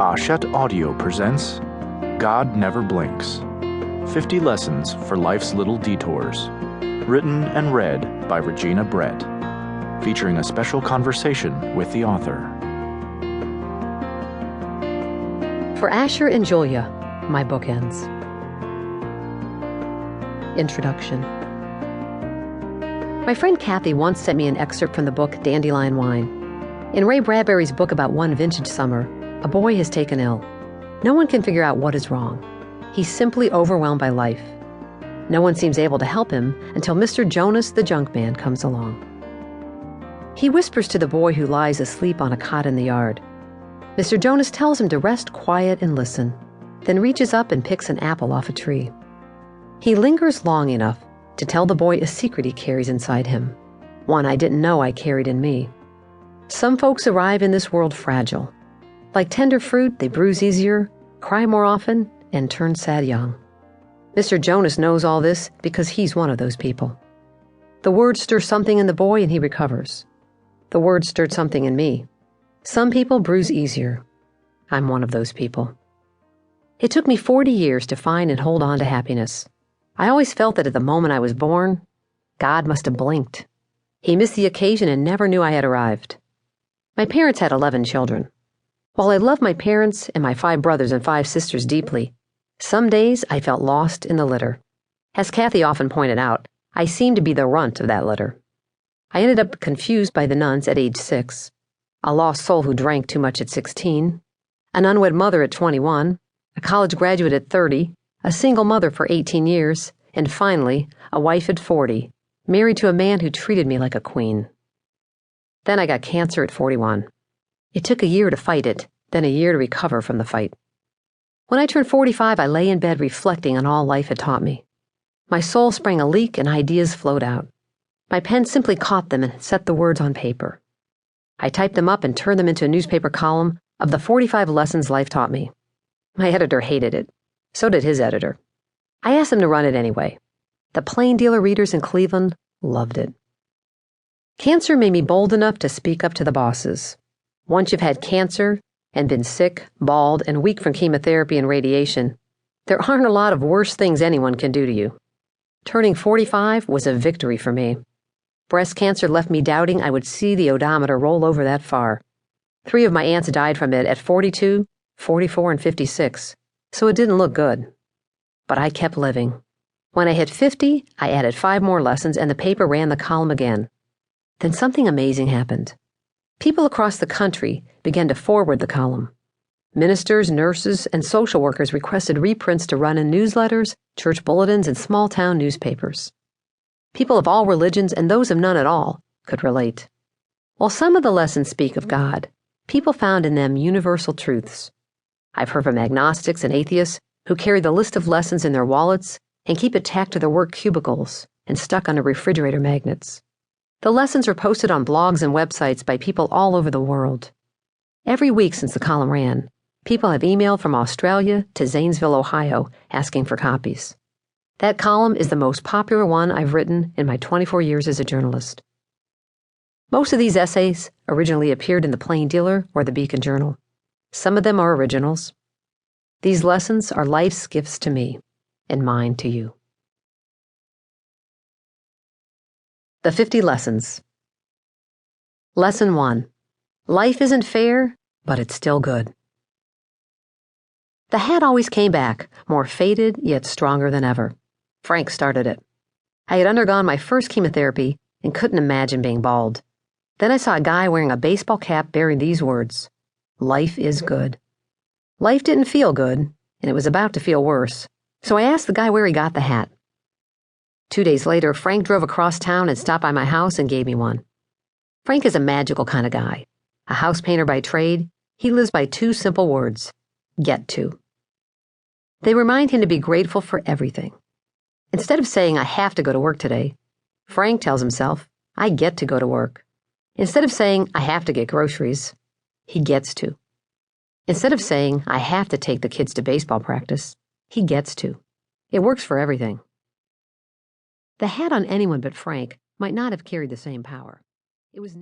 Hachette Audio presents God Never Blinks, 50 Lessons for Life's Little Detours, written and read by Regina Brett, featuring a special conversation with the author. For Asher and Julia, my bookends. Introduction. My friend Kathy once sent me an excerpt from the book Dandelion Wine. In Ray Bradbury's book about one vintage summer, a boy has taken ill. No one can figure out what is wrong. He's simply overwhelmed by life. No one seems able to help him until Mr. Jonas the junk man comes along. He whispers to the boy who lies asleep on a cot in the yard. Mr. Jonas tells him to rest quiet and listen, then reaches up and picks an apple off a tree. He lingers long enough to tell the boy a secret he carries inside him, one I didn't know I carried in me. Some folks arrive in this world fragile. Like tender fruit, they bruise easier, cry more often, and turn sad young. Mr. Jonas knows all this because he's one of those people. The word stirs something in the boy and he recovers. The word stirred something in me. Some people bruise easier. I'm one of those people. It took me 40 years to find and hold on to happiness. I always felt that at the moment I was born, God must have blinked. He missed the occasion and never knew I had arrived. My parents had 11 children. While I loved my parents and my 5 brothers and 5 sisters deeply, some days I felt lost in the litter. As Kathy often pointed out, I seemed to be the runt of that litter. I ended up confused by the nuns at age 6, a lost soul who drank too much at 16, an unwed mother at 21, a college graduate at 30, a single mother for 18 years, and finally, a wife at 40, married to a man who treated me like a queen. Then I got cancer at 41. It took a year to fight it, then a year to recover from the fight. When I turned 45, I lay in bed reflecting on all life had taught me. My soul sprang a leak and ideas flowed out. My pen simply caught them and set the words on paper. I typed them up and turned them into a newspaper column of the 45 lessons life taught me. My editor hated it. So did his editor. I asked them to run it anyway. The plain dealer readers in Cleveland loved it. Cancer made me bold enough to speak up to the bosses. Once you've had cancer and been sick, bald, and weak from chemotherapy and radiation, there aren't a lot of worse things anyone can do to you. Turning 45 was a victory for me. Breast cancer left me doubting I would see the odometer roll over that far. 3 of my aunts died from it at 42, 44, and 56, so it didn't look good. But I kept living. When I hit 50, I added 5 more lessons and the paper ran the column again. Then something amazing happened. People across the country began to forward the column. Ministers, nurses, and social workers requested reprints to run in newsletters, church bulletins, and small-town newspapers. People of all religions and those of none at all could relate. While some of the lessons speak of God, people found in them universal truths. I've heard from agnostics and atheists who carry the list of lessons in their wallets and keep it tacked to their work cubicles and stuck under refrigerator magnets. The lessons are posted on blogs and websites by people all over the world. Every week since the column ran, people have emailed from Australia to Zanesville, Ohio, asking for copies. That column is the most popular one I've written in my 24 years as a journalist. Most of these essays originally appeared in the Plain Dealer or the Beacon Journal. Some of them are originals. These lessons are life's gifts to me, and mine to you. The 50 Lessons. Lesson 1. Life isn't fair, but it's still good. The hat always came back, more faded yet stronger than ever. Frank started it. I had undergone my first chemotherapy and couldn't imagine being bald. Then I saw a guy wearing a baseball cap bearing these words, "Life is good." Life didn't feel good, and it was about to feel worse, so I asked the guy where he got the hat. 2 days later, Frank drove across town and stopped by my house and gave me one. Frank is a magical kind of guy. A house painter by trade, he lives by 2 simple words, get to. They remind him to be grateful for everything. Instead of saying, I have to go to work today, Frank tells himself, I get to go to work. Instead of saying, I have to get groceries, he gets to. Instead of saying, I have to take the kids to baseball practice, he gets to. It works for everything. The hat on anyone but Frank might not have carried the same power. It was